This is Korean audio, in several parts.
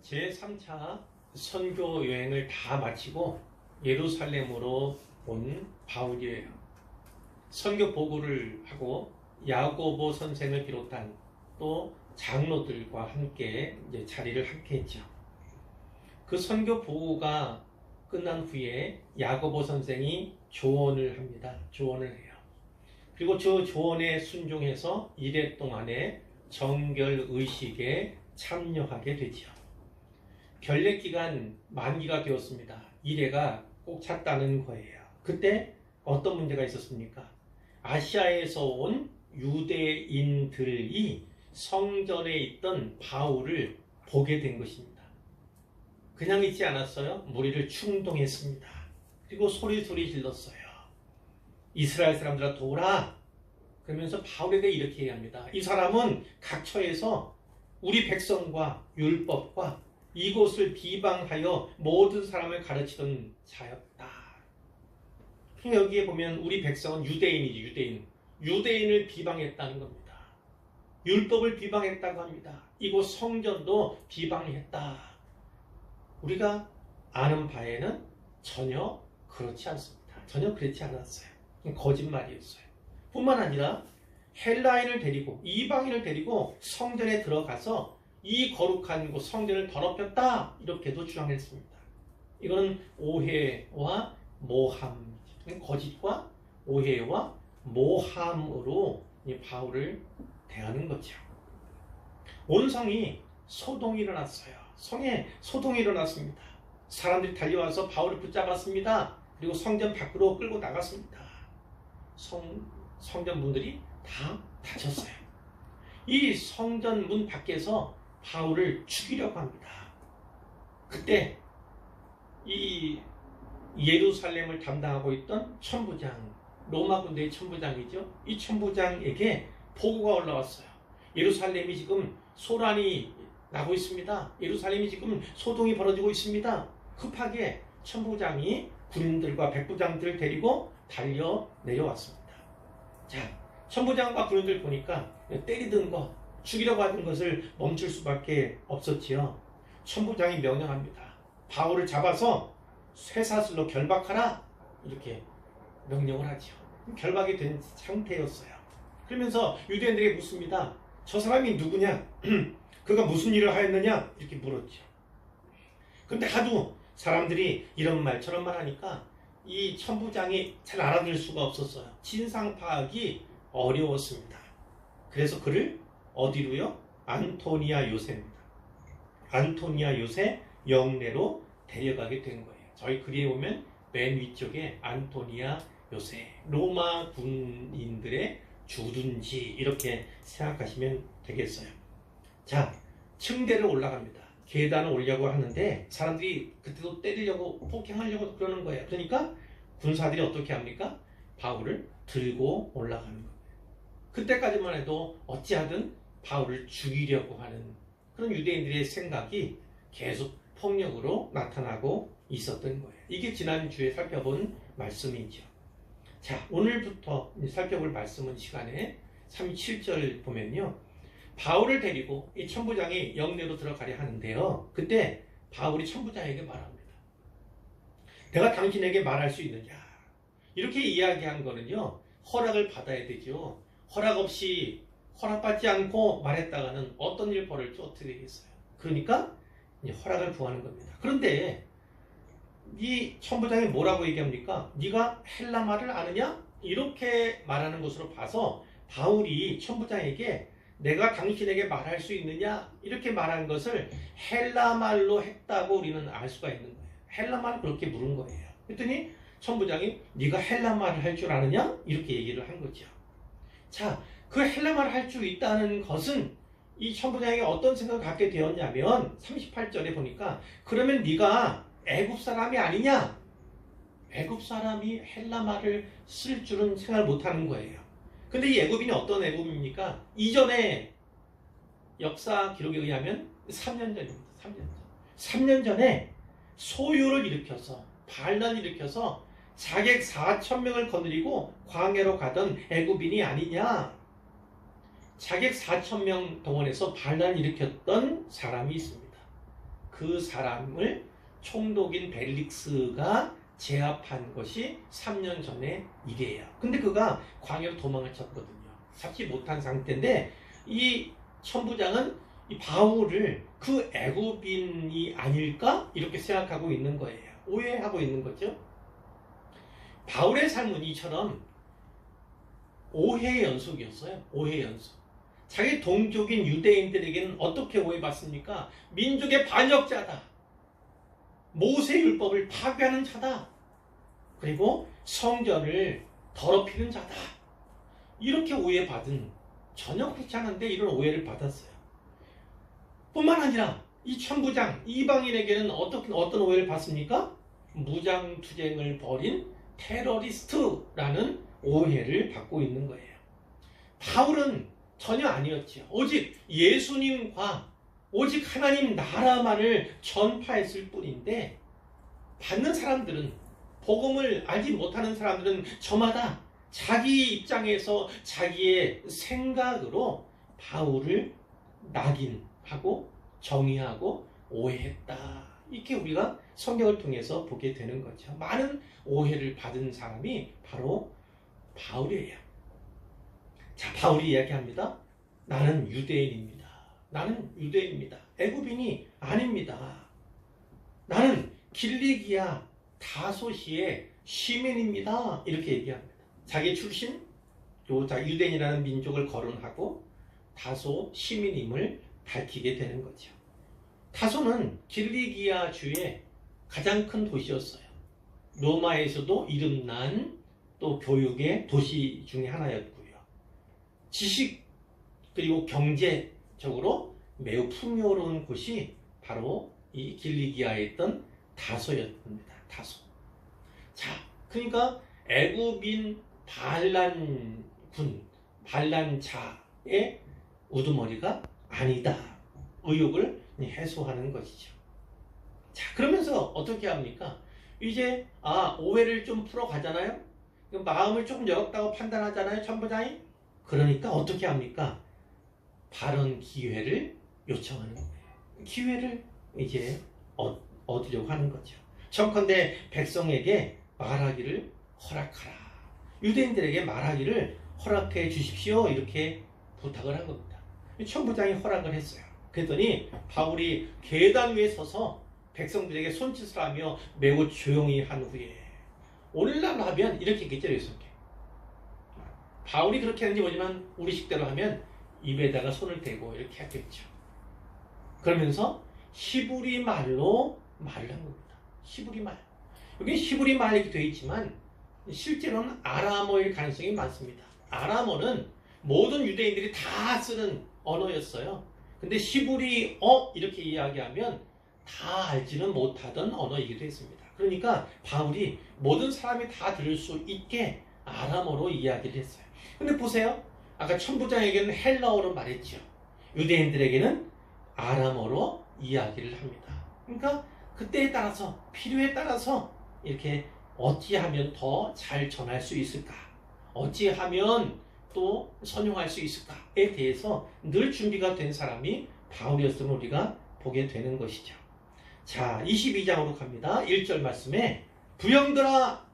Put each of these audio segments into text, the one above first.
제3차 선교 여행을 다 마치고 예루살렘으로 온 바울이에요. 선교 보고를 하고 야고보 선생을 비롯한 또 장로들과 함께 이제 자리를 함께 했죠. 그 선교 보고가 끝난 후에 야고보 선생이 조언을 합니다. 조언을 해요. 그리고 저 조언에 순종해서 1회 동안의 정결 의식에 참여하게 되죠. 결례기간 만기가 되었습니다. 1회가 꼭 찼다는 거예요. 그때 어떤 문제가 있었습니까? 아시아에서 온 유대인들이 성전에 있던 바울을 보게 된 것입니다. 그냥 있지 않았어요. 무리를 충동했습니다. 그리고 소리 질렀어요. 이스라엘 사람들아 도우라. 그러면서 바울에게 이렇게 얘기합니다. 이 사람은 각처에서 우리 백성과 율법과 이곳을 비방하여 모든 사람을 가르치던 자였다. 여기에 보면 우리 백성은 유대인이지, 유대인. 유대인을 비방했다는 겁니다. 율법을 비방했다고 합니다. 이곳 성전도 비방했다. 우리가 아는 바에는 전혀 그렇지 않습니다. 전혀 그렇지 않았어요. 거짓말이었어요. 뿐만 아니라 헬라인을 데리고 이방인을 데리고 성전에 들어가서 이 거룩한 곳 성전을 더럽혔다 이렇게도 주장했습니다. 이거는 오해와 모함, 거짓과 오해와 모함으로 바울을 대하는 거죠. 온 성이 소동이 일어났어요. 성에 소동이 일어났습니다. 사람들이 달려와서 바울을 붙잡았습니다. 그리고 성전 밖으로 끌고 나갔습니다. 성전 문들이 다 닫혔어요. 이 성전 문 밖에서 바울을 죽이려고 합니다. 그때 이 예루살렘을 담당하고 있던 천부장, 로마 군대의 천부장이죠. 이 천부장에게 보고가 올라왔어요. 예루살렘이 지금 소란이 나고 있습니다. 예루살렘이 지금 소동이 벌어지고 있습니다. 급하게 천부장이 군인들과 백부장들을 데리고 달려 내려왔습니다. 자, 천부장과 군인들 보니까 때리던 것, 죽이려고 하던 것을 멈출 수밖에 없었지요. 천부장이 명령합니다. 바울을 잡아서 쇠사슬로 결박하라 이렇게 명령을 하죠. 결박이 된 상태였어요. 그러면서 유대인들에게 묻습니다. 저 사람이 누구냐? 그가 무슨 일을 하였느냐? 이렇게 물었죠. 그런데 하도 사람들이 이런 말 저런 말 하니까 이 천부장이 잘 알아들을 수가 없었어요. 진상 파악이 어려웠습니다. 그래서 그를 어디로요? 안토니아 요새입니다. 안토니아 요새 영내로 데려가게 된 거예요. 저희 글에 보면 맨 위쪽에 안토니아 요새, 로마 군인들의 주둔지 이렇게 생각하시면 되겠어요. 자, 층대를 올라갑니다. 계단을 오려고 하는데 사람들이 그때도 때리려고 폭행하려고 그러는 거예요. 그러니까 군사들이 어떻게 합니까? 바울을 들고 올라가는 거예요. 그때까지만 해도 어찌하든 바울을 죽이려고 하는 그런 유대인들의 생각이 계속 폭력으로 나타나고 있었던 거예요. 이게 지난주에 살펴본 말씀이죠. 자, 오늘부터 살펴볼 말씀은 시간에 37절 보면요. 바울을 데리고 이 천부장이 영내로 들어가려 하는데요. 그때 바울이 천부장에게 말합니다. 내가 당신에게 말할 수 있느냐? 이렇게 이야기한 거는요. 허락을 받아야 되죠. 허락 없이 허락받지 않고 말했다가는 어떤 일 벌을지 어떻게 되겠어요? 그러니까 이제 허락을 구하는 겁니다. 그런데 이 천부장이 뭐라고 얘기합니까? 네가 헬라말을 아느냐? 이렇게 말하는 것으로 봐서 바울이 천부장에게 내가 당신에게 말할 수 있느냐? 이렇게 말한 것을 헬라말로 했다고 우리는 알 수가 있는 거예요. 헬라말을 그렇게 물은 거예요. 그랬더니 천부장이 네가 헬라말을 할 줄 아느냐? 이렇게 얘기를 한 거죠. 자, 그 헬라말을 할 줄 있다는 것은 이 천부장에게 어떤 생각을 갖게 되었냐면 38절에 보니까 그러면 네가 애굽 사람이 아니냐? 애굽 사람이 헬라말을 쓸 줄은 생각을 못하는 거예요. 근데 이 애굽인이 어떤 애굽입니까? 이전에 역사 기록에 의하면 3년 전입니다. 3년 전. 3년 전에 소요를 일으켜서 반란을 일으켜서 자객 4,000명을 거느리고 광야로 가던 애굽인이 아니냐? 자객 4,000명 동원해서 반란을 일으켰던 사람이 있습니다. 그 사람을 총독인 벨릭스가 제압한 것이 3년 전의 일이에요. 근데 그가 광야로 도망을 쳤거든요. 잡지 못한 상태인데 이 천부장은 이 바울을 그 애굽인이 아닐까? 이렇게 생각하고 있는 거예요. 오해하고 있는 거죠. 바울의 삶은 이처럼 오해의 연속이었어요. 오해의 연속. 자기 동족인 유대인들에게는 어떻게 오해받습니까? 민족의 반역자다. 모세율법을 파괴하는 자다. 그리고 성전을 더럽히는 자다. 이렇게 오해받은, 전혀 그렇지 않은데 이런 오해를 받았어요. 뿐만 아니라 이 천부장 이방인에게는 어떤 오해를 받습니까? 무장투쟁을 벌인 테러리스트라는 오해를 받고 있는 거예요. 바울은 전혀 아니었죠. 오직 예수님과 오직 하나님 나라만을 전파했을 뿐인데 받는 사람들은, 복음을 알지 못하는 사람들은 저마다 자기 입장에서 자기의 생각으로 바울을 낙인하고 정의하고 오해했다. 이렇게 우리가 성경을 통해서 보게 되는 거죠. 많은 오해를 받은 사람이 바로 바울이에요. 자, 바울이 이야기합니다. 나는 유대인입니다. 나는 유대인입니다. 애굽인이 아닙니다. 나는 길리기아 다소시의 시민입니다. 이렇게 얘기합니다. 자기 출신, 또 유대인이라는 민족을 거론하고 다소 시민임을 밝히게 되는 거죠. 다소는 길리기아 주의 가장 큰 도시였어요. 로마에서도 이름난 또 교육의 도시 중에 하나였고요. 지식 그리고 경제적으로 매우 풍요로운 곳이 바로 이 길리기아에 있던 다소였습니다. 다소. 자, 그러니까 애굽인 반란군, 반란자의 우두머리가 아니다. 의혹을 해소하는 것이죠. 자, 그러면서 어떻게 합니까? 이제 오해를 좀 풀어가잖아요. 마음을 조금 열었다고 판단하잖아요, 천부장이. 그러니까 어떻게 합니까? 발언 기회를 요청하는 거예요. 기회를 이제 얻으려고 하는 거죠. 청컨대 백성에게 말하기를 허락하라. 유대인들에게 말하기를 허락해 주십시오. 이렇게 부탁을 한 겁니다. 천부장이 허락을 했어요. 그랬더니 바울이 계단 위에 서서 백성들에게 손짓을 하며 매우 조용히 한 후에, 오늘날로 하면 이렇게 했겠죠. 이렇게. 바울이 그렇게 하는지 모르지만 우리 식대로 하면 입에다가 손을 대고 이렇게 했겠죠. 그러면서 히브리 말로 말을 한 겁니다. 히브리 말. 여기 히브리 말이 이렇게 되어 있지만 실제로는 아람어일 가능성이 많습니다. 아람어는 모든 유대인들이 다 쓰는 언어였어요. 근데 히브리어 이렇게 이야기하면 다 알지는 못하던 언어이기도 했습니다. 그러니까 바울이 모든 사람이 다 들을 수 있게 아람어로 이야기를 했어요. 근데 보세요. 아까 천부장에게는 헬라어로 말했죠. 유대인들에게는 아람어로 이야기를 합니다. 그러니까 그때에 따라서, 필요에 따라서 이렇게 어찌하면 더 잘 전할 수 있을까? 어찌하면 또 선용할 수 있을까에 대해서 늘 준비가 된 사람이 바울이었음을 우리가 보게 되는 것이죠. 자, 22장으로 갑니다. 1절 말씀에 부형들아,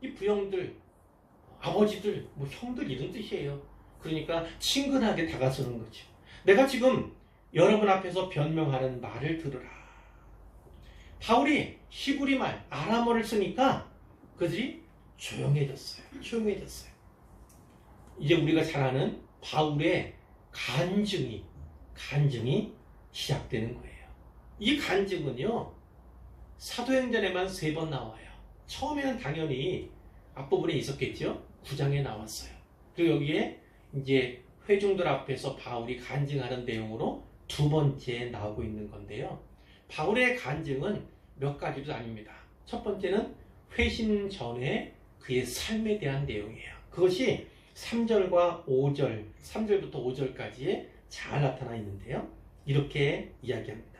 이 부형들, 아버지들, 뭐 형들 이런 뜻이에요. 그러니까 친근하게 다가서는 거죠. 내가 지금 여러분 앞에서 변명하는 말을 들으라. 바울이 히브리 말, 아람어를 쓰니까 그들이 조용해졌어요. 조용해졌어요. 이제 우리가 잘 아는 바울의 간증이 시작되는 거예요. 이 간증은요, 사도행전에만 3번 나와요. 처음에는 당연히 앞부분에 있었겠죠. 9장에 나왔어요. 그리고 여기에 이제 회중들 앞에서 바울이 간증하는 내용으로 2번째 나오고 있는 건데요. 바울의 간증은 몇 가지도 아닙니다. 첫 번째는 회심 전에 그의 삶에 대한 내용이에요. 그것이 3절과 5절, 3절부터 5절까지에 잘 나타나 있는데요. 이렇게 이야기합니다.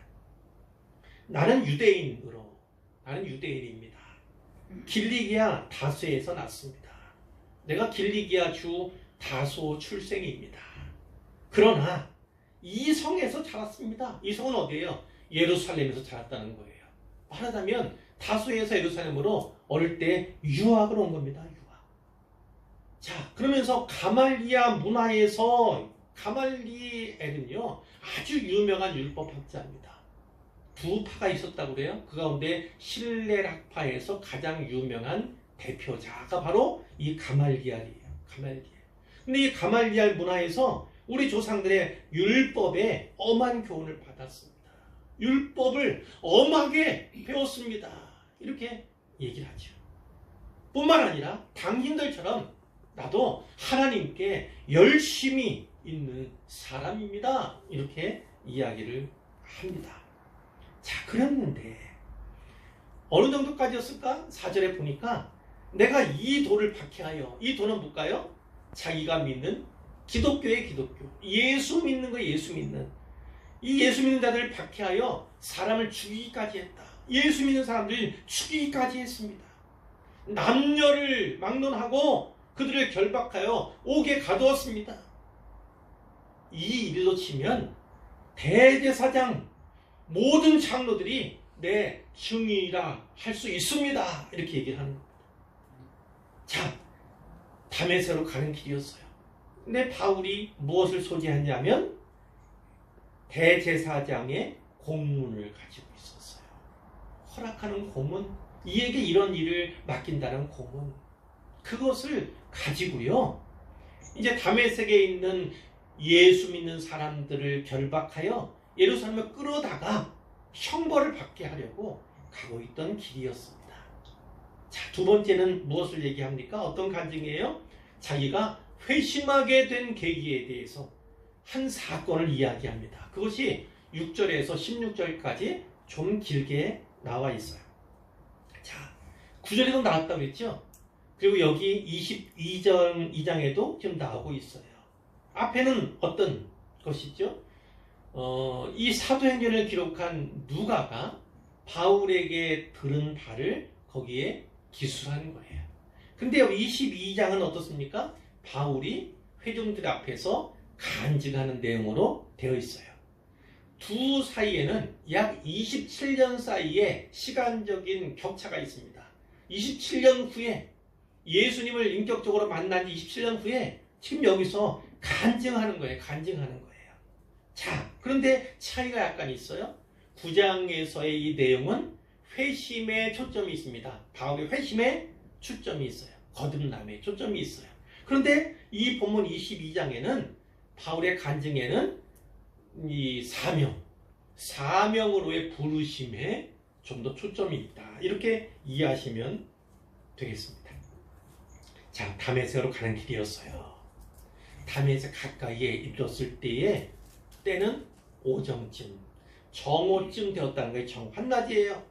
나는 유대인입니다. 길리기아 다소에서 났습니다. 내가 길리기아 주 다소 출생입니다. 그러나 이 성에서 자랐습니다. 이 성은 어디예요? 예루살렘에서 자랐다는 거예요. 말하자면 다소에서 예루살렘으로 어릴 때 유학을 온 겁니다. 유학. 자, 그러면서 가말리아 문화에서 가말리엘은요 아주 유명한 율법학자입니다. 두 파가 있었다고 그래요. 그 가운데 실레락파에서 가장 유명한 대표자가 바로 이 가말리엘이에요. 가말리엘. 근데 이 가말리엘 문화에서 우리 조상들의 율법에 엄한 교훈을 받았습니다. 율법을 엄하게 배웠습니다. 이렇게 얘기를 하죠. 뿐만 아니라 당신들처럼 나도 하나님께 열심히 있는 사람입니다. 이렇게 이야기를 합니다. 자, 그랬는데 어느 정도까지였을까? 4절에 보니까 내가 이 돌을 박해하여, 이 돌은 뭘까요? 자기가 믿는 기독교의 기독교, 예수 믿는 거 예수 믿는 이 예수 믿는 자들을 박해하여 사람을 죽이기까지 했다. 예수 믿는 사람들을 죽이기까지 했습니다. 남녀를 막론하고 그들을 결박하여 옥에 가두었습니다. 이 일로 치면 대제사장 모든 장로들이 내 증인이라 할 수 있습니다. 이렇게 얘기를 하는 겁니다. 자, 다메섹으로 가는 길이었어요. 근데 바울이 무엇을 소지했냐면 대제사장의 공문을 가지고 있었어요. 허락하는 공문, 이에게 이런 일을 맡긴다는 공문, 그것을 가지고요 이제 다메섹에 있는 예수 믿는 사람들을 결박하여 예루살렘에 끌어다가 형벌을 받게 하려고 가고 있던 길이었습니다. 자, 두 번째는 무엇을 얘기합니까? 어떤 간증이에요? 자기가 회심하게 된 계기에 대해서 한 사건을 이야기합니다. 그것이 6절에서 16절까지 좀 길게 나와 있어요. 자, 9절에도 나왔다고 했죠? 그리고 여기 22장에도 지금 나오고 있어요. 앞에는 어떤 것이죠? 이 사도행전을 기록한 누가가 바울에게 들은 바를 거기에 기술하는 거예요. 근데 22장은 어떻습니까? 바울이 회중들 앞에서 간증하는 내용으로 되어 있어요. 두 사이에는 약 27년 사이에 시간적인 격차가 있습니다. 27년 후에 예수님을 인격적으로 만난 27년 후에 지금 여기서 간증하는 거예요. 간증하는 거예요. 자, 그런데 차이가 약간 있어요. 9장에서의 이 내용은 회심에 초점이 있습니다. 바울의 회심에 초점이 있어요. 거듭남에 초점이 있어요. 그런데 이 본문 22장에는 바울의 간증에는 이 사명으로의 부르심에 좀 더 초점이 있다. 이렇게 이해하시면 되겠습니다. 자, 다메섹으로 가는 길이었어요. 다메섹 가까이에 이르렀을 때는 오정쯤, 정오쯤 되었다는 거예요. 한낮이에요.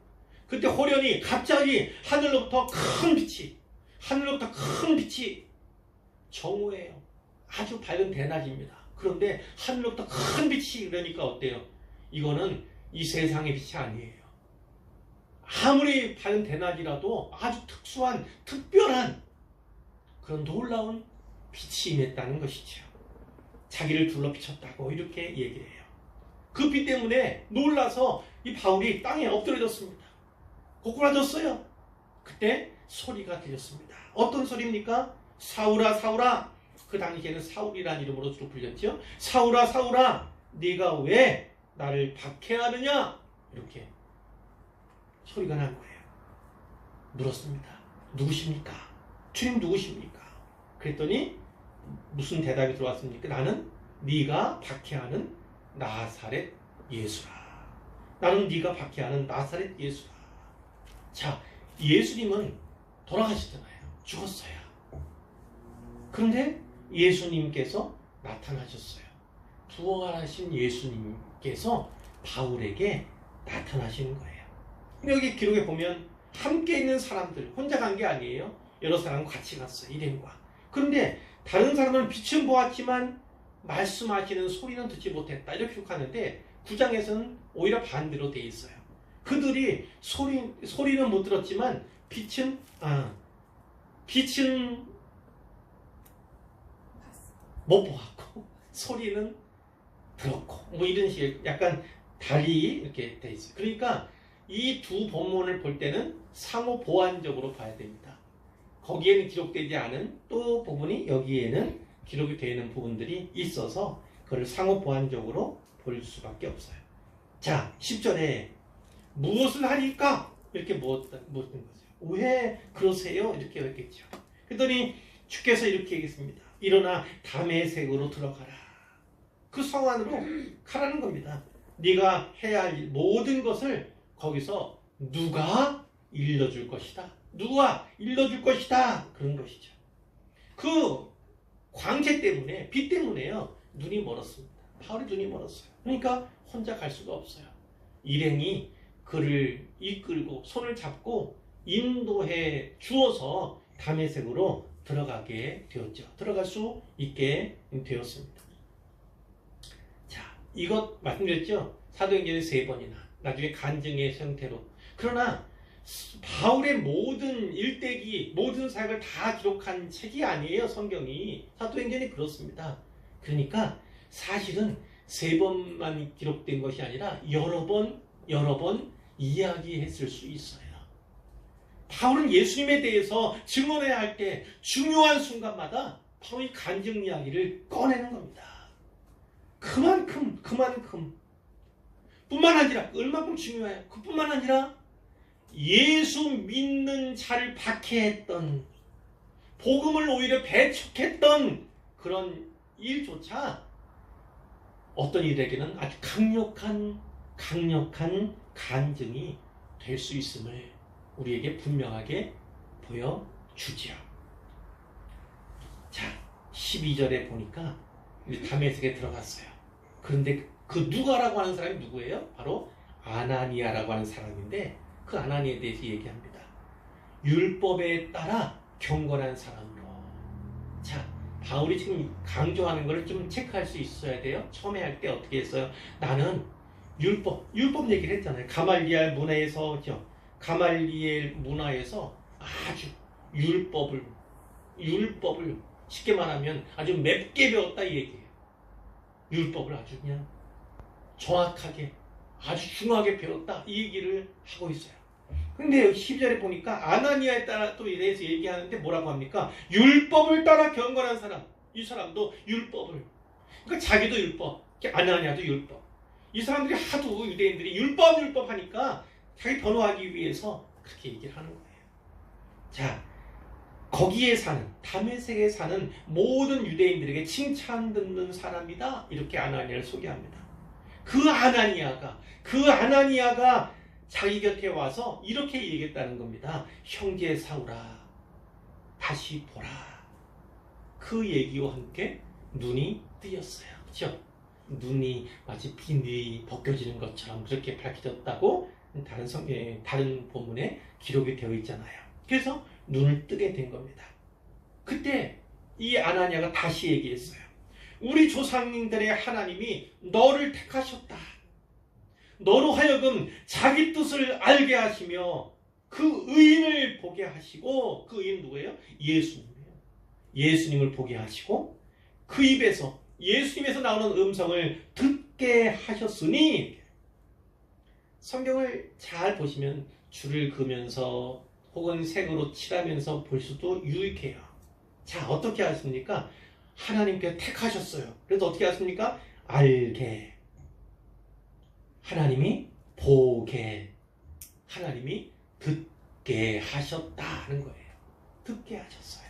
그때 호련히 갑자기 하늘로부터 큰 빛이 정오예요. 아주 밝은 대낮입니다. 그런데 하늘로부터 큰 빛이, 그러니까 어때요? 이거는 이 세상의 빛이 아니에요. 아무리 밝은 대낮이라도 아주 특별한 그런 놀라운 빛이 임했다는 것이죠. 자기를 둘러 비쳤다고 이렇게 얘기를 해요. 그 빛 때문에 놀라서 이 바울이 땅에 엎드려졌습니다. 고꾸라졌어요. 그때 소리가 들렸습니다. 어떤 소리입니까? 사울아, 사울아. 그 당시에는 사울이라는 이름으로 주로 불렸죠. 사울아, 사울아, 네가 왜 나를 박해하느냐? 이렇게 소리가 난 거예요. 물었습니다. 누구십니까? 주님 누구십니까? 그랬더니 무슨 대답이 들어왔습니까? 나는 네가 박해하는 나사렛 예수라. 나는 네가 박해하는 나사렛 예수라. 자, 예수님은 돌아가셨잖아요. 죽었어요. 그런데 예수님께서 나타나셨어요. 부활하신 예수님께서 바울에게 나타나시는 거예요. 여기 기록에 보면 함께 있는 사람들, 혼자 간 게 아니에요. 여러 사람과 같이 갔어요. 일행과. 그런데 다른 사람은 빛은 보았지만 말씀하시는 소리는 듣지 못했다. 이렇게 기록하는데 9장에서는 오히려 반대로 돼 있어요. 그들이 소리는 못 들었지만 빛은 못 보았고 소리는 들었고 뭐 이런 식의 약간 달리 이렇게 돼 있어요. 그러니까 이 두 본문을 볼 때는 상호 보완적으로 봐야 됩니다. 거기에는 기록되지 않은 또 부분이 여기에는 기록이 되어 있는 부분들이 있어서 그걸 상호 보완적으로 볼 수밖에 없어요. 자, 10절에 무엇을 하니까 이렇게 묻는 거죠. 왜 그러세요? 이렇게 했겠죠. 그랬더니 주께서 이렇게 얘기했습니다. 일어나 다메섹으로 들어가라. 그 성 안으로 가라는 겁니다. 네가 해야 할 모든 것을 거기서 누가 일러줄 것이다. 누가 일러줄 것이다. 그런 것이죠. 그 광채 때문에, 빛 때문에요. 눈이 멀었습니다. 바울이 눈이 멀었어요. 그러니까 혼자 갈 수가 없어요. 일행이 그를 이끌고 손을 잡고 인도해 주어서 다메섹으로 들어가게 되었죠. 들어갈 수 있게 되었습니다. 자, 이것 말씀드렸죠. 사도행전에 3번이나 나중에 간증의 형태로. 그러나 바울의 모든 일대기, 모든 사역을 다 기록한 책이 아니에요. 성경이. 사도행전이 그렇습니다. 그러니까 사실은 3번만 기록된 것이 아니라 여러 번 이야기했을 수 있어요. 바울은 예수님에 대해서 증언해야 할 때 중요한 순간마다 바로 이 간증 이야기를 꺼내는 겁니다. 그만큼 뿐만 아니라 얼마큼 중요해요. 그뿐만 아니라 예수 믿는 자를 박해했던, 복음을 오히려 배척했던 그런 일조차 어떤 일에게는 아주 강력한 간증이 될 수 있음을 우리에게 분명하게 보여주지요. 자, 12절에 보니까 다메섹에 들어갔어요. 그런데 그 누가라고 하는 사람이 누구예요? 바로 아나니아라고 하는 사람인데 그 아나니아에 대해서 얘기합니다. 율법에 따라 경건한 사람으로. 자, 바울이 지금 강조하는 걸 좀 체크할 수 있어야 돼요. 처음에 할 때 어떻게 했어요? 나는 율법 얘기를 했잖아요. 가말리엘 문화에서 아주 율법을 쉽게 말하면 아주 맵게 배웠다 이 얘기예요. 율법을 아주 그냥 정확하게 아주 중하게 배웠다 이 얘기를 하고 있어요. 근데 12절에 보니까 아나니아에 따라 또 이래서 얘기하는데 뭐라고 합니까? 율법을 따라 경건한 사람. 이 사람도 율법을, 그러니까 자기도 율법, 아나니아도 율법. 이 사람들이 하도 유대인들이 율법 하니까 자기 변호하기 위해서 그렇게 얘기를 하는 거예요. 자, 거기에 사는, 다메섹에 사는 모든 유대인들에게 칭찬 듣는 사람이다. 이렇게 아나니아를 소개합니다. 그 아나니아가 자기 곁에 와서 이렇게 얘기했다는 겁니다. 형제 사울아, 다시 보라. 그 얘기와 함께 눈이 뜨였어요. 그렇죠? 눈이 마치 비늘이 벗겨지는 것처럼 그렇게 밝혀졌다고 다른 본문에 기록이 되어 있잖아요. 그래서 눈을 뜨게 된 겁니다. 그때 이 아나니아가 다시 얘기했어요. 우리 조상님들의 하나님이 너를 택하셨다. 너로 하여금 자기 뜻을 알게 하시며 그 의인을 보게 하시고, 그 의인 누구예요? 예수님이에요. 예수님을 보게 하시고 그 입에서, 예수님에서 나오는 음성을 듣게 하셨으니. 성경을 잘 보시면 줄을 그으면서 혹은 색으로 칠하면서 볼 수도 유익해요. 자, 어떻게 하십니까? 하나님께 택하셨어요. 그래서 어떻게 하십니까? 알게, 하나님이 보게, 하나님이 듣게 하셨다 하는 거예요. 듣게 하셨어요.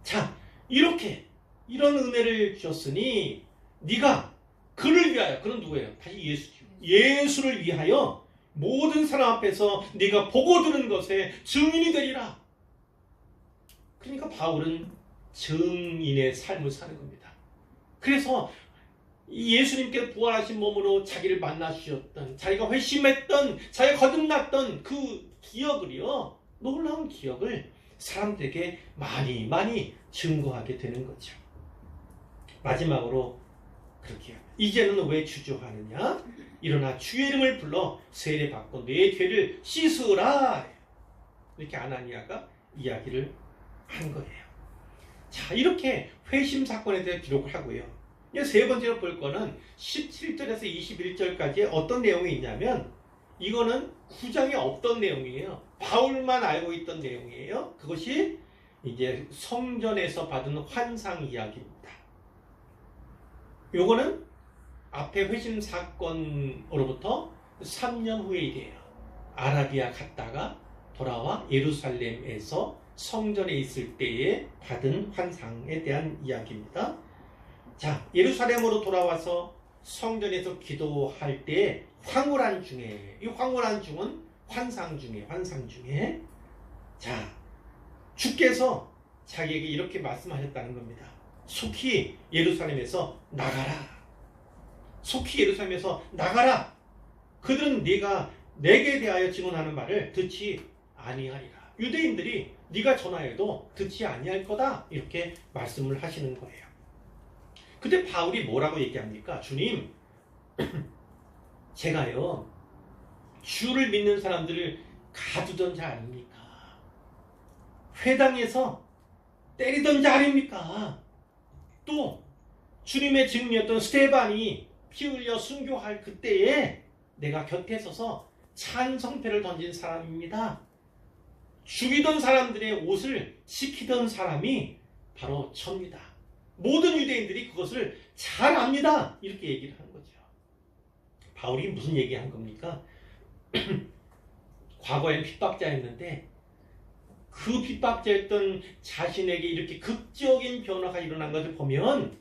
자, 이런 은혜를 주셨으니 네가 그를 위하여, 그는 누구예요? 다시 예수죠. 예수를 위하여 모든 사람 앞에서 네가 보고 들은 것에 증인이 되리라. 그러니까 바울은 증인의 삶을 사는 겁니다. 그래서 예수님께 부활하신 몸으로 자기를 만나 주셨던, 자기가 회심했던, 자기가 거듭났던 그 기억을요, 놀라운 기억을 사람들에게 많이 증거하게 되는 거죠. 마지막으로 그렇게 합니다. 이제는 왜 주저하느냐? 일어나 주의 이름을 불러 세례받고 내 죄를 씻으라. 이렇게 아나니아가 이야기를 한 거예요. 자, 이렇게 회심 사건에 대해 기록을 하고요. 이제 세 번째로 볼 거는 17절에서 21절까지 어떤 내용이 있냐면 이거는 구장에 없던 내용이에요. 바울만 알고 있던 내용이에요. 그것이 이제 성전에서 받은 환상 이야기입니다. 요거는 앞에 회심 사건으로부터 3년 후의 일이에요. 아라비아 갔다가 돌아와 예루살렘에서 성전에 있을 때에 받은 환상에 대한 이야기입니다. 자, 예루살렘으로 돌아와서 성전에서 기도할 때 황홀한 중에, 이 황홀한 중은 환상 중에 자, 주께서 자기에게 이렇게 말씀하셨다는 겁니다. 속히 예루살렘에서 나가라. 속히 예루살렘에서 나가라. 그들은 네가 내게 대하여 증언하는 말을 듣지 아니하리라. 유대인들이 네가 전하여도 듣지 아니할 거다. 이렇게 말씀을 하시는 거예요. 그때 바울이 뭐라고 얘기합니까? 주님, 제가요 주를 믿는 사람들을 가두던 자 아닙니까? 회당에서 때리던 자 아닙니까? 또 주님의 증인이었던 스데반이 피 흘려 순교할 그때에 내가 곁에 서서 찬성패를 던진 사람입니다. 죽이던 사람들의 옷을 지키던 사람이 바로 저입니다. 모든 유대인들이 그것을 잘 압니다. 이렇게 얘기를 하는 거죠. 바울이 무슨 얘기한 겁니까? 과거엔 핍박자였는데 그 핍박자였던 자신에게 이렇게 극적인 변화가 일어난 것을 보면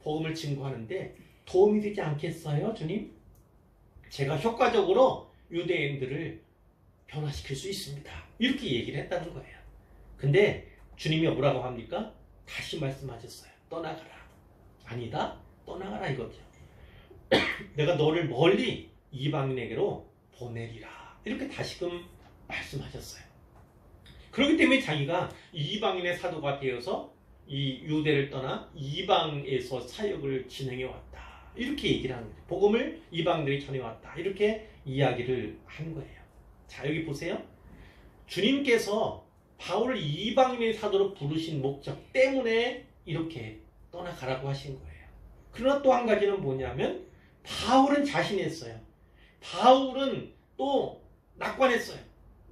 복음을 증거하는데 도움이 되지 않겠어요, 주님? 제가 효과적으로 유대인들을 변화시킬 수 있습니다. 이렇게 얘기를 했다는 거예요. 근데 주님이 뭐라고 합니까? 다시 말씀하셨어요. 떠나가라. 아니다. 떠나가라 이거죠. 내가 너를 멀리 이방인에게로 보내리라. 이렇게 다시금 말씀하셨어요. 그렇기 때문에 자기가 이방인의 사도가 되어서 이 유대를 떠나 이방에서 사역을 진행해 왔다. 이렇게 얘기를 하는 거예요. 복음을 이방인들이 전해왔다. 이렇게 이야기를 한 거예요. 자, 여기 보세요. 주님께서 바울을 이방인의 사도로 부르신 목적 때문에 이렇게 떠나가라고 하신 거예요. 그러나 또 한 가지는 뭐냐면 바울은 자신했어요. 바울은 또 낙관했어요.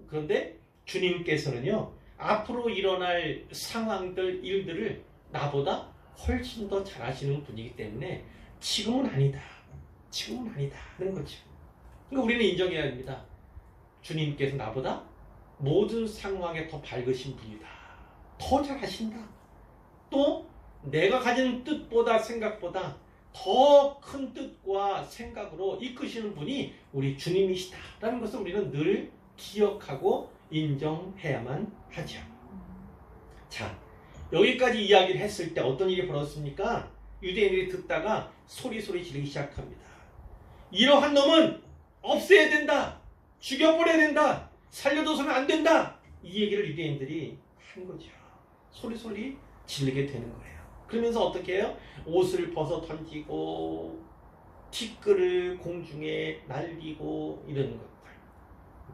그런데 주님께서는요, 앞으로 일어날 상황들, 일들을 나보다 훨씬 더 잘 아시는 분이기 때문에 지금은 아니다. 지금은 아니다. 하는 거죠. 그러니까 우리는 인정해야 합니다. 주님께서 나보다 모든 상황에 더 밝으신 분이다. 더 잘 아신다. 또 내가 가진 뜻보다 생각보다 더 큰 뜻과 생각으로 이끄시는 분이 우리 주님이시다라는 것을 우리는 늘 기억하고 인정해야만 하죠. 자, 여기까지 이야기를 했을 때 어떤 일이 벌어졌습니까? 유대인들이 듣다가 소리 지르기 시작합니다. 이러한 놈은 없애야 된다. 죽여버려야 된다. 살려둬서는 안 된다. 이 얘기를 유대인들이 한 거죠. 소리 지르게 되는 거예요. 그러면서 어떻게 해요? 옷을 벗어 던지고 티끌을 공중에 날리고 이러는 것들.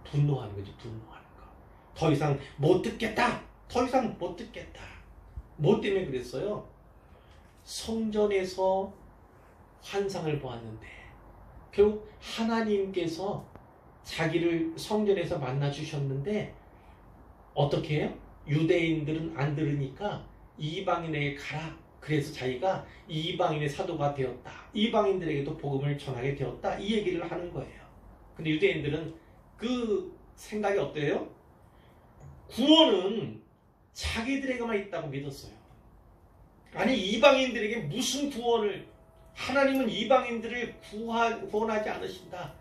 분노하는 거지. 분노하는 거. 더 이상 못 듣겠다. 더 이상 못 듣겠다. 뭐 때문에 그랬어요? 성전에서 환상을 보았는데 결국 하나님께서 자기를 성전에서 만나 주셨는데 어떻게 해요? 유대인들은 안 들으니까 이방인에게 가라. 그래서 자기가 이방인의 사도가 되었다. 이방인들에게도 복음을 전하게 되었다. 이 얘기를 하는 거예요. 근데 유대인들은 그 생각이 어때요? 구원은 자기들에게만 있다고 믿었어요. 아니 이방인들에게 무슨 구원을, 하나님은 이방인들을 구원하지 않으신다.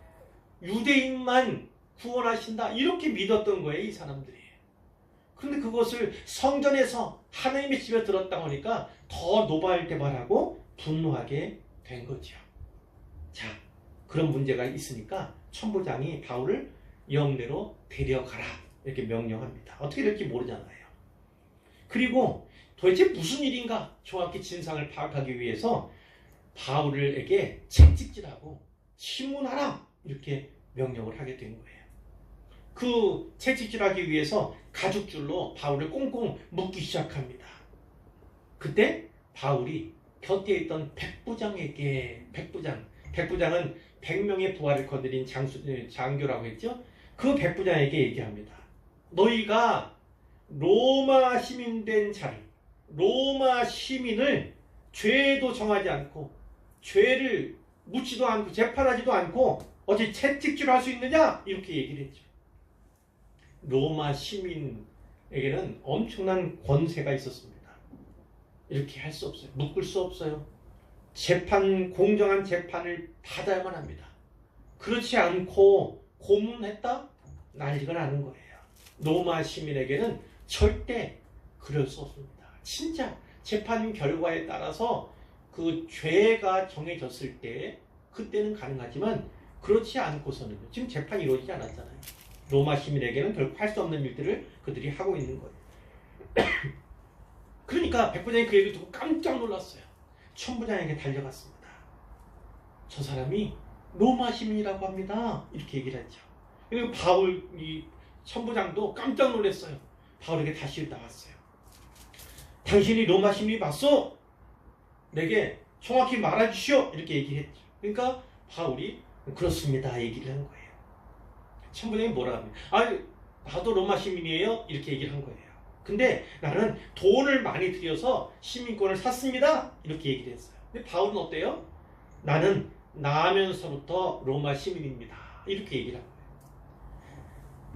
유대인만 구원하신다. 이렇게 믿었던 거예요, 이 사람들이. 그런데 그것을 성전에서 하나님의 집에 들었다 보니까 더 노발대발하고 분노하게 된 거죠. 자, 그런 문제가 있으니까 천부장이 바울을 영내로 데려가라 이렇게 명령합니다. 어떻게 될지 모르잖아요. 그리고 도대체 무슨 일인가 정확히 진상을 파악하기 위해서 바울에게 채찍질하고 신문하라 이렇게 명령을 하게 된 거예요. 그 채찍질하기 위해서 가죽줄로 바울을 꽁꽁 묶기 시작합니다. 그때 바울이 곁에 있던 백부장은 100명의 부하를 거느린 장교라고 했죠. 그 백부장에게 얘기합니다. 너희가 로마 시민을 죄도 정하지 않고 죄를 묻지도 않고 재판하지도 않고 어찌 채찍질을 할 수 있느냐? 이렇게 얘기를 했죠. 로마 시민에게는 엄청난 권세가 있었습니다. 이렇게 할 수 없어요. 묶을 수 없어요. 공정한 재판을 받아야만 합니다. 그렇지 않고 고문했다? 난리가 나는 거예요. 로마 시민에게는 절대 그럴 수 없습니다. 진짜 재판 결과에 따라서 그 죄가 정해졌을 때 그때는 가능하지만 그렇지 않고서는 지금 재판이 이루어지지 않았잖아요. 로마 시민에게는 결코 할 수 없는 일들을 그들이 하고 있는 거예요. 그러니까 백부장이 그 얘기를 듣고 깜짝 놀랐어요. 천부장에게 달려갔습니다. 저 사람이 로마 시민이라고 합니다. 이렇게 얘기를 했죠. 그리고 이 천부장도 깜짝 놀랐어요. 바울에게 다시 나왔어요. 당신이 로마 시민이 맞소? 내게 정확히 말해주시오. 이렇게 얘기했죠. 그러니까 바울이 그렇습니다. 얘기를 한 거예요. 천부장이 뭐라 합니까? 나도 로마 시민이에요. 이렇게 얘기를 한 거예요. 근데 나는 돈을 많이 들여서 시민권을 샀습니다. 이렇게 얘기를 했어요. 근데 바울은 어때요? 나는 나면서부터 로마 시민입니다. 이렇게 얘기를 한 거예요.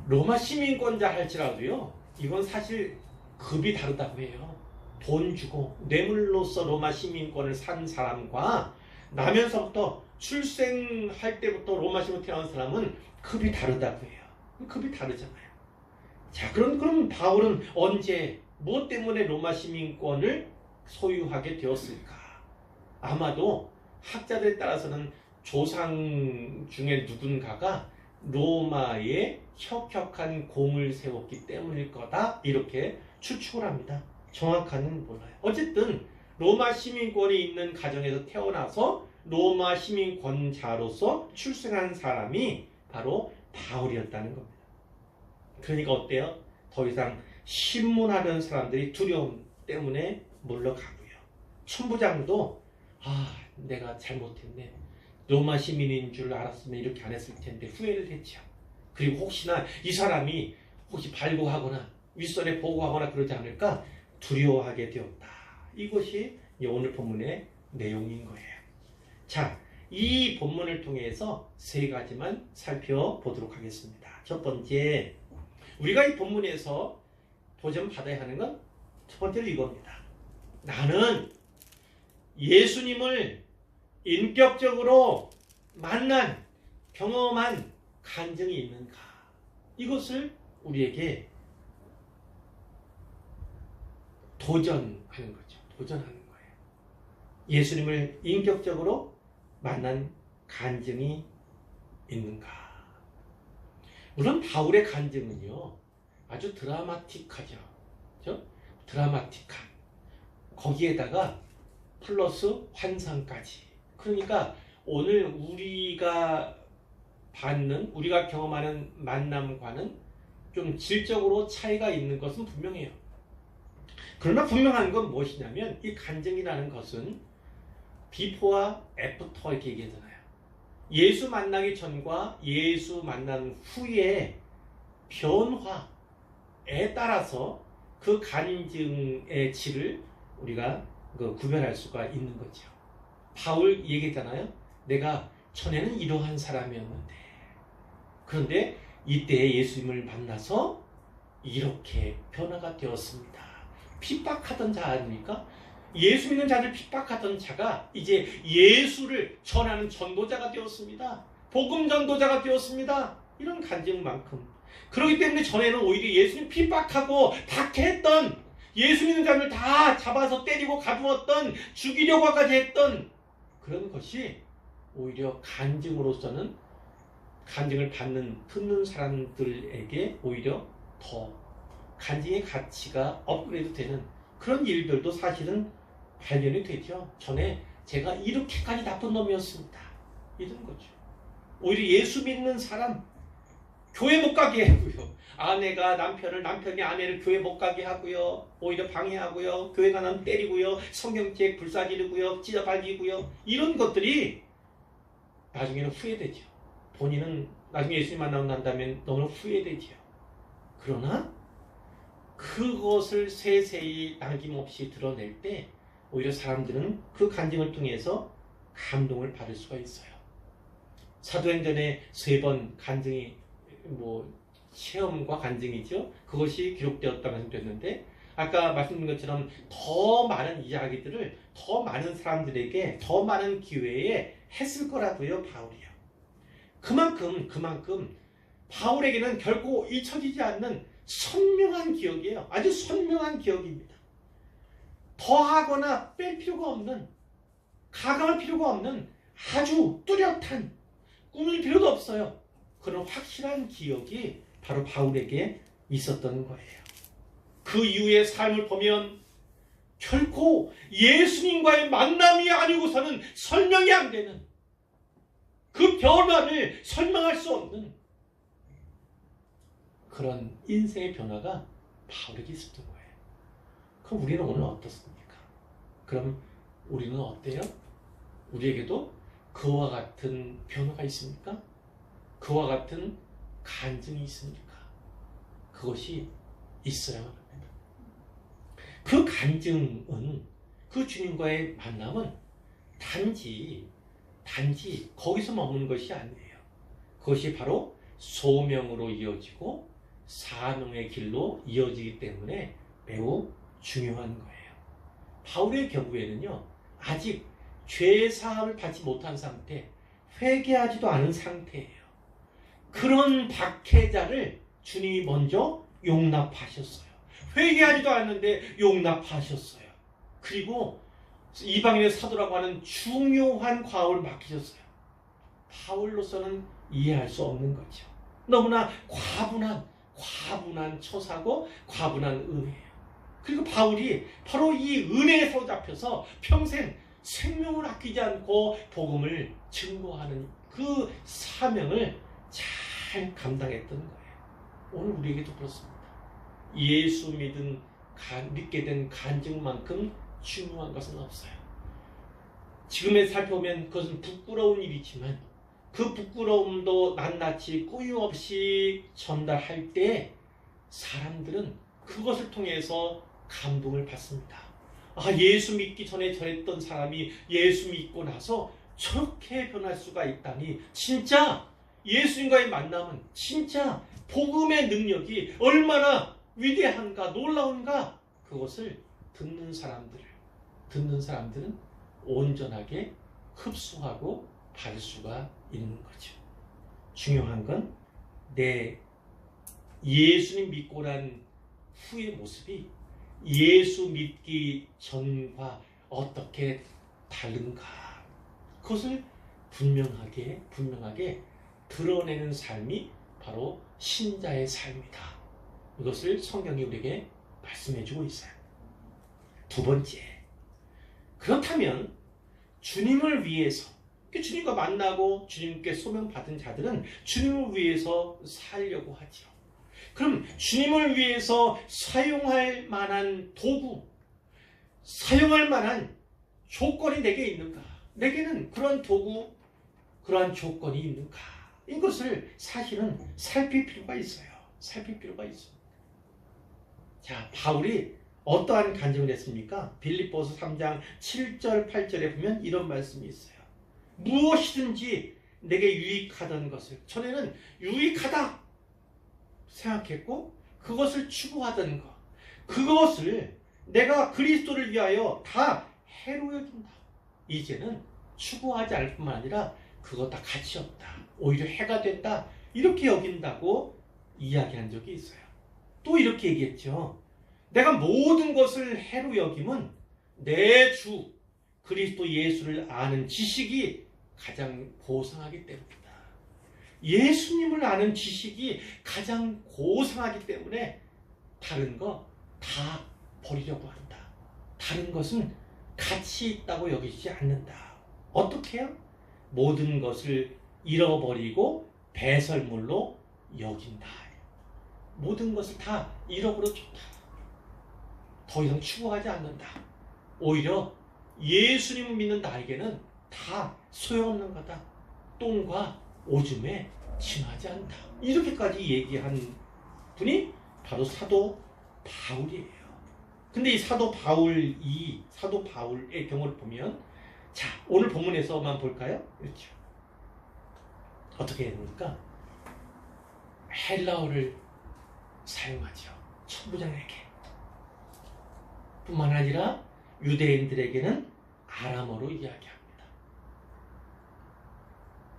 로마 시민권자 할지라도요. 이건 사실 급이 다르다고 해요. 돈 주고 뇌물로서 로마 시민권을 산 사람과 나면서부터 출생할 때부터 로마 시민으로 태어난 사람은 급이 다르다고 해요. 급이 다르잖아요. 자, 그럼 바울은 언제, 무엇 때문에 로마 시민권을 소유하게 되었을까? 아마도 학자들에 따라서는 조상 중에 누군가가 로마에 혁혁한 공을 세웠기 때문일 거다. 이렇게 추측을 합니다. 정확한은 몰라요. 어쨌든 로마 시민권이 있는 가정에서 태어나서 로마 시민권자로서 출생한 사람이 바로 바울이었다는 겁니다. 그러니까 어때요? 더 이상 신문하는 사람들이 두려움 때문에 물러가고요. 천부장도 내가 잘못했네. 로마 시민인 줄 알았으면 이렇게 안 했을 텐데 후회를 했죠. 그리고 혹시나 이 사람이 혹시 발부하거나 윗선에 보고하거나 그러지 않을까 두려워하게 되었다. 이것이 오늘 본문의 내용인 거예요. 자, 이 본문을 통해서 세 가지만 살펴보도록 하겠습니다. 첫 번째, 우리가 이 본문에서 도전받아야 하는 건 첫 번째로 이겁니다. 나는 예수님을 인격적으로 만난, 경험한 간증이 있는가? 이것을 우리에게 도전하는 거죠. 도전하는 거예요. 예수님을 인격적으로 만난 간증이 있는가? 물론 바울의 간증은요, 아주 드라마틱하죠. 그렇죠? 드라마틱한. 거기에다가 플러스 환상까지. 그러니까 오늘 우리가 경험하는 만남과는 좀 질적으로 차이가 있는 것은 분명해요. 그러나 분명한 건 무엇이냐면 이 간증이라는 것은 비포와 애프터 이렇게 얘기하잖아요. 예수 만나기 전과 예수 만난 후의 변화에 따라서 그 간증의 질을 우리가 구별할 수가 있는 거죠. 바울 얘기했잖아요. 내가 전에는 이러한 사람이었는데 그런데 이때 예수님을 만나서 이렇게 변화가 되었습니다. 핍박하던 자 아닙니까? 예수 믿는 자를 핍박하던 자가 이제 예수를 전하는 전도자가 되었습니다. 복음 전도자가 되었습니다. 이런 간증만큼. 그렇기 때문에 전에는 오히려 예수님 핍박하고 박해했던, 예수 믿는 자를 다 잡아서 때리고 가두었던, 죽이려고까지 했던 그런 것이 오히려 간증으로서는 간증을 듣는 사람들에게 오히려 더 간증의 가치가 업그레이드 되는 그런 일들도 사실은 발견이 되죠. 전에 제가 이렇게까지 나쁜 놈이었습니다. 이런 거죠. 오히려 예수 믿는 사람, 교회 못 가게 하고요. 아내가 남편을, 남편이 아내를 교회 못 가게 하고요. 오히려 방해하고요. 교회 가면 때리고요. 성경책 불사지르고요. 찢어발기고요. 이런 것들이 나중에는 후회되죠. 본인은 나중에 예수님 만나고 난다면 너무 후회되죠. 그러나 그것을 세세히 남김없이 드러낼 때 오히려 사람들은 그 간증을 통해서 감동을 받을 수가 있어요. 사도행전에 3번 간증이 체험과 간증이죠. 그것이 기록되었다고 말씀드렸는데 아까 말씀드린 것처럼 더 많은 이야기들을 더 많은 사람들에게 더 많은 기회에 했을 거라고요. 바울이요. 그만큼 바울에게는 결코 잊혀지지 않는 선명한 기억이에요. 아주 선명한 기억입니다. 더하거나 뺄 필요가 없는, 가감할 필요가 없는 아주 뚜렷한, 꾸밀 필요도 없어요. 그런 확실한 기억이 바로 바울에게 있었던 거예요. 그 이후의 삶을 보면 결코 예수님과의 만남이 아니고서는 설명이 안 되는, 그 변화를 설명할 수 없는 그런 인생의 변화가 바울에게 있었던 거예요. 그럼 우리는 오늘 어떻습니까? 그럼 우리는 어때요? 우리에게도 그와 같은 변화가 있습니까? 그와 같은 간증이 있습니까? 그것이 있어야 합니다. 그 간증은, 그 주님과의 만남은 단지 거기서 머무는 것이 아니에요. 그것이 바로 소명으로 이어지고 사명의 길로 이어지기 때문에 매우 중요한 거예요. 바울의 경우에는요, 아직 죄 사함을 받지 못한 상태, 회개하지도 않은 상태예요. 그런 박해자를 주님이 먼저 용납하셨어요. 회개하지도 않았는데 용납하셨어요. 그리고 이방인의 사도라고 하는 중요한 과업을 맡기셨어요. 바울로서는 이해할 수 없는 거죠. 너무나 과분한 처사고 과분한 은혜예요. 그리고 바울이 바로 이 은혜에 사로잡혀서 평생 생명을 아끼지 않고 복음을 증거하는 그 사명을 잘 감당했던 거예요. 오늘 우리에게도 그렇습니다. 예수 믿게 된 간증만큼 중요한 것은 없어요. 지금에 살펴보면 그것은 부끄러운 일이지만 그 부끄러움도 낱낱이 꾸유 없이 전달할 때 사람들은 그것을 통해서 감동을 받습니다. 예수 믿기 전에 저랬던 사람이 예수 믿고 나서 저렇게 변할 수가 있다니, 진짜 예수님과의 만남은 진짜 복음의 능력이 얼마나 위대한가, 놀라운가, 그것을 듣는 사람들은 온전하게 흡수하고 받을 수가 있는 거죠. 중요한 건 내 예수님 믿고 난 후의 모습이 예수 믿기 전과 어떻게 다른가, 그것을 분명하게 드러내는 삶이 바로 신자의 삶이다. 이것을 성경이 우리에게 말씀해주고 있어요. 두 번째, 그렇다면 주님을 위해서, 주님과 만나고 주님께 소명받은 자들은 주님을 위해서 살려고 하죠. 그럼 주님을 위해서 사용할 만한 도구, 사용할 만한 조건이 내게 있는가? 내게는 그런 도구, 그러한 조건이 있는가? 이것을 사실은 살필 필요가 있어요. 자, 바울이 어떠한 간증을 했습니까? 빌립보서 3장 7절 8절에 보면 이런 말씀이 있어요. 무엇이든지 내게 유익하던 것을, 전에는 유익하다 생각했고 그것을 추구하던 것, 그것을 내가 그리스도를 위하여 다 해로 여긴다. 이제는 추구하지 않을 뿐만 아니라 그거 다 가치 없다, 오히려 해가 됐다, 이렇게 여긴다고 이야기한 적이 있어요. 또 이렇게 얘기했죠. 내가 모든 것을 해로 여김은 내 주 그리스도 예수를 아는 지식이 가장 고상하기 때문이다. 예수님을 아는 지식이 가장 고상하기 때문에 다른 거 다 버리려고 한다. 다른 것은 가치 있다고 여기지 않는다. 어떻게 해요? 모든 것을 잃어버리고 배설물로 여긴다. 모든 것을 다 잃어버렸다. 더 이상 추구하지 않는다. 오히려 예수님을 믿는 나에게는 다 소용없는 거다. 똥과 오줌에 지나지 않다. 이렇게까지 얘기한 분이 바로 사도 바울이에요. 근데 이 사도 바울의 경우를 보면, 자, 오늘 본문에서만 볼까요? 그렇죠. 어떻게 됩니까? 헬라어를 사용하죠. 천부장에게. 뿐만 아니라 유대인들에게는 아람어로 이야기합니다.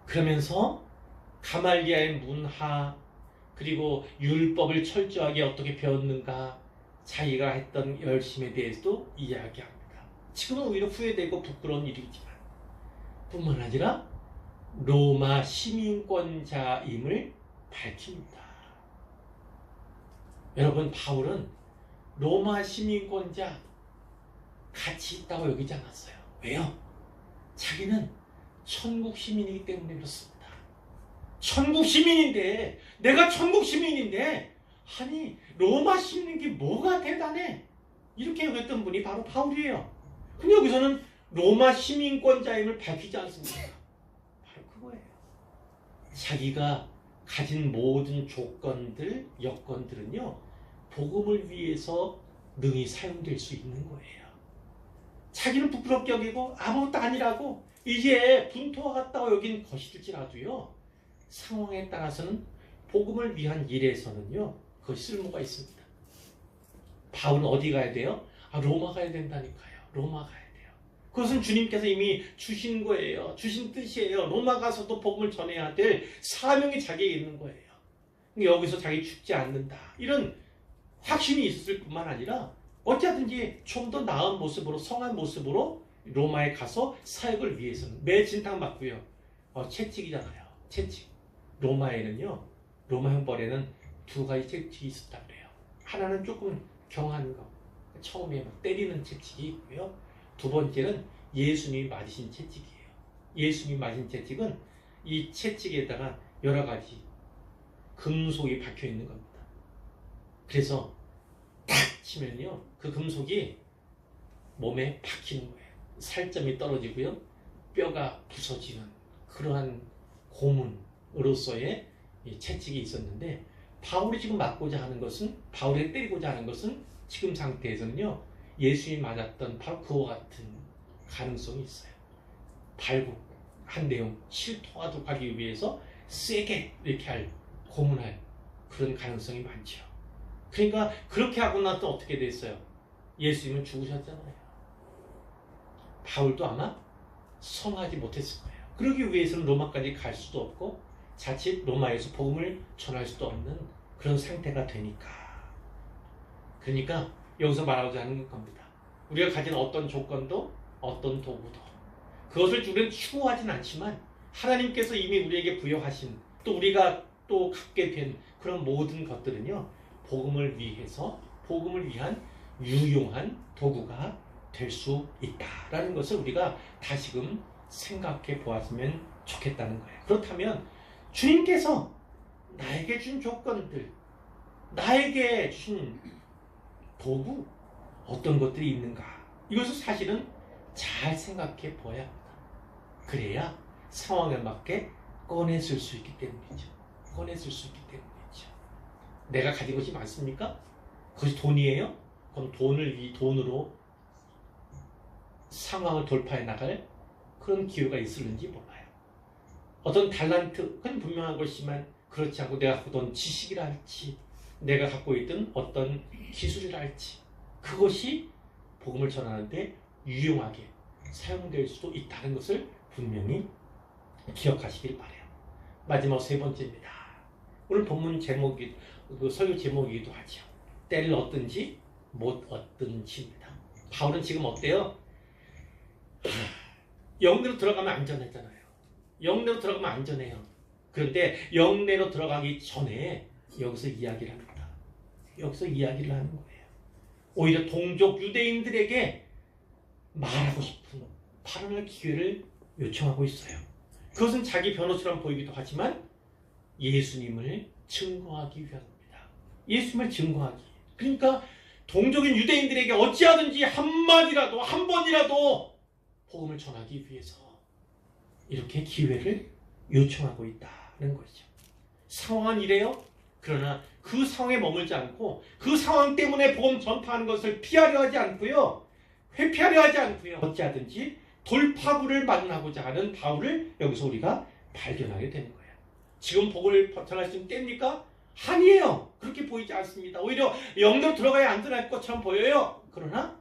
그러면서 가말리아의 문화, 그리고 율법을 철저하게 어떻게 배웠는가, 자기가 했던 열심에 대해서도 이야기합니다. 지금은 오히려 후회되고 부끄러운 일이지만, 뿐만 아니라 로마 시민권자임을 밝힙니다. 여러분, 바울은 로마 시민권자 가치 있다고 여기지 않았어요. 왜요? 자기는 천국 시민이기 때문에 그렇습니다. 천국 시민인데, 내가 천국 시민인데, 아니 로마 시민인 게 뭐가 대단해? 이렇게 여겼던 분이 바로 바울이에요. 근데 여기서는 로마 시민권자임을 밝히지 않습니다. 바로 그거예요. 자기가 가진 모든 조건들, 여건들은요, 복음을 위해서 능히 사용될 수 있는 거예요. 자기는 부끄럽게 여기고 아무것도 아니라고 이제 분토와 같다고 여긴 것일지라도요, 상황에 따라서는 복음을 위한 일에서는요, 그것이 쓸모가 있습니다. 바울은 어디 가야 돼요? 로마 가야 된다니까요. 로마 가야 돼요. 그것은 주님께서 이미 주신 거예요. 주신 뜻이에요. 로마 가서도 복음을 전해야 될 사명이 자기에게 있는 거예요. 여기서 자기 죽지 않는다, 이런 확신이 있을 뿐만 아니라 어찌하든지 좀 더 나은 모습으로, 성한 모습으로 로마에 가서 사역을 위해서는 매 진탕받고요. 채찍이잖아요. 채찍. 로마에는요, 로마 형벌에는 두 가지 채찍이 있었다 그래요. 하나는 조금 경한 거, 처음에 막 때리는 채찍이 있고요. 두 번째는 예수님이 맞으신 채찍이에요. 예수님이 맞은 채찍은 이 채찍에다가 여러 가지 금속이 박혀 있는 겁니다. 그래서 탁 치면요, 그 금속이 몸에 박히는 거예요. 살점이 떨어지고요, 뼈가 부서지는 그러한 고문으로서의 채찍이 있었는데, 바울이 지금 맞고자 하는 것은, 바울이 때리고자 하는 것은 지금 상태에서는요, 예수님이 맞았던 바로 그와 같은 가능성이 있어요. 발국한 내용, 실토하도록 하기 위해서 세게 이렇게 고문할 그런 가능성이 많죠. 그러니까 그렇게 하고 나서 어떻게 됐어요? 예수님은 죽으셨잖아요. 바울도 아마 성하지 못했을 거예요. 그러기 위해서는 로마까지 갈 수도 없고 자칫 로마에서 복음을 전할 수도 없는 그런 상태가 되니까. 그러니까 여기서 말하고자 하는 겁니다. 우리가 가진 어떤 조건도, 어떤 도구도, 그것을 우리는 추구하진 않지만 하나님께서 이미 우리에게 부여하신, 또 우리가 또 갖게 된 그런 모든 것들은요, 복음을 위해서, 복음을 위한 유용한 도구가 될 수 있다라는 것을 우리가 다시금 생각해 보았으면 좋겠다는 거예요. 그렇다면 주님께서 나에게 준 조건들, 나에게 준 도구, 어떤 것들이 있는가, 이것을 사실은 잘 생각해 보아야 합니다. 그래야 상황에 맞게 꺼내쓸 수 있기 때문이죠. 꺼내쓸 수 있기 때문이죠. 내가 가진 것이 많습니까? 그것이 돈이에요? 그럼 이 돈으로 상황을 돌파해 나갈 그런 기회가 있을는지 몰라요. 어떤 달란트, 그건 분명한 것이지만 그렇지 않고 내가 갖고 있던 지식이라 할지, 내가 갖고 있던 어떤 기술이라 할지, 그것이 복음을 전하는데 유용하게 사용될 수도 있다는 것을 분명히 기억하시길 바라요. 마지막 세 번째입니다. 오늘 본문 제목이, 그 설교 제목이기도 하죠. 때를 얻든지 못 얻든지입니다. 바울은 지금 어때요? 영내로 들어가면 안전했잖아요. 영내로 들어가면 안전해요. 그런데 영내로 들어가기 전에 여기서 이야기를 합니다. 여기서 이야기를 하는 거예요. 오히려 동족 유대인들에게 말하고 싶은, 발언할 기회를 요청하고 있어요. 그것은 자기 변호처럼 보이기도 하지만 예수님을 증거하기 위함입니다. 예수님을 증거하기. 그러니까 동족인 유대인들에게 어찌하든지 한마디라도 한 번이라도 복음을 전하기 위해서 이렇게 기회를 요청하고 있다는 것이죠. 상황은 이래요. 그러나 그 상황에 머물지 않고 그 상황 때문에 복음 전파하는 것을 피하려 하지 않고요. 회피하려 하지 않고요. 어찌하든지 돌파구를 만나고자 하는 바울을 여기서 우리가 발견하게 되는 거예요. 지금 복음을 전할 수 있는 때입니까? 아니에요. 그렇게 보이지 않습니다. 오히려 영내로 들어가야 안전할 것처럼 보여요. 그러나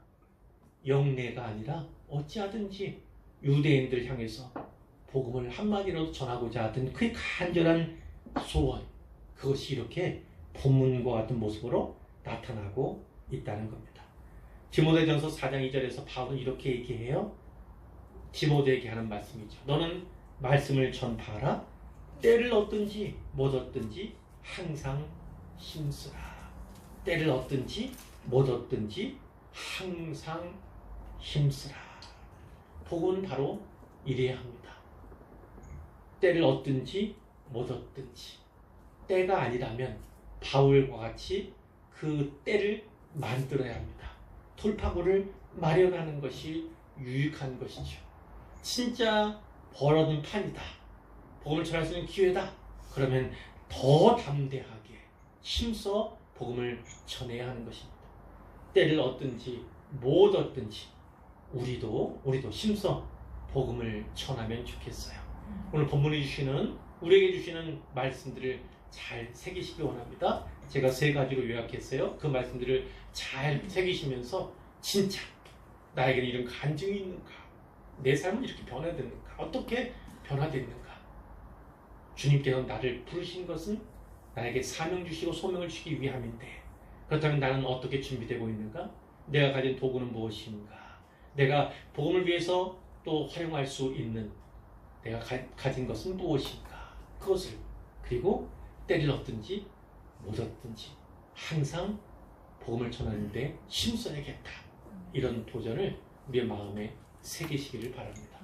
영내가 아니라 어찌하든지 유대인들 향해서 복음을 한마디라도 전하고자 하던 그 간절한 소원, 그것이 이렇게 본문과 같은 모습으로 나타나고 있다는 겁니다. 디모데전서 4장 2절에서 바울은 이렇게 얘기해요. 디모데에게 하는 말씀이죠. 너는 말씀을 전파하라. 때를 얻든지 못 얻든지 항상 힘쓰라. 때를 얻든지 못 얻든지 항상 힘쓰라. 복음은 바로 이래야 합니다. 때를 얻든지 못 얻든지. 때가 아니라면 바울과 같이 그 때를 만들어야 합니다. 돌파구를 마련하는 것이 유익한 것이죠. 진짜 벌어둔 판이다. 복음을 전할 수 있는 기회다. 그러면 더 담대하게 힘써 복음을 전해야 하는 것입니다. 때를 얻든지 못 얻든지 우리도 힘써 복음을 전하면 좋겠어요. 오늘 본문이 주시는 우리에게 주시는 말씀들을 잘 새기시기 원합니다. 제가 3가지로 요약했어요. 그 말씀들을 잘 새기시면서 진짜 나에게는 이런 간증이 있는가? 내 삶은 이렇게 변화됐는가? 어떻게 변화됐는가? 주님께서 나를 부르신 것은 나에게 사명 주시고 소명을 주시기 위함인데 그렇다면 나는 어떻게 준비되고 있는가? 내가 가진 도구는 무엇인가? 내가 복음을 위해서 또 활용할 수 있는 내가 가진 것은 무엇인가? 그것을 그리고 때를 얻든지 못 얻든지 항상 복음을 전하는데 힘써야겠다. 이런 도전을 우리의 마음에 새기시기를 바랍니다.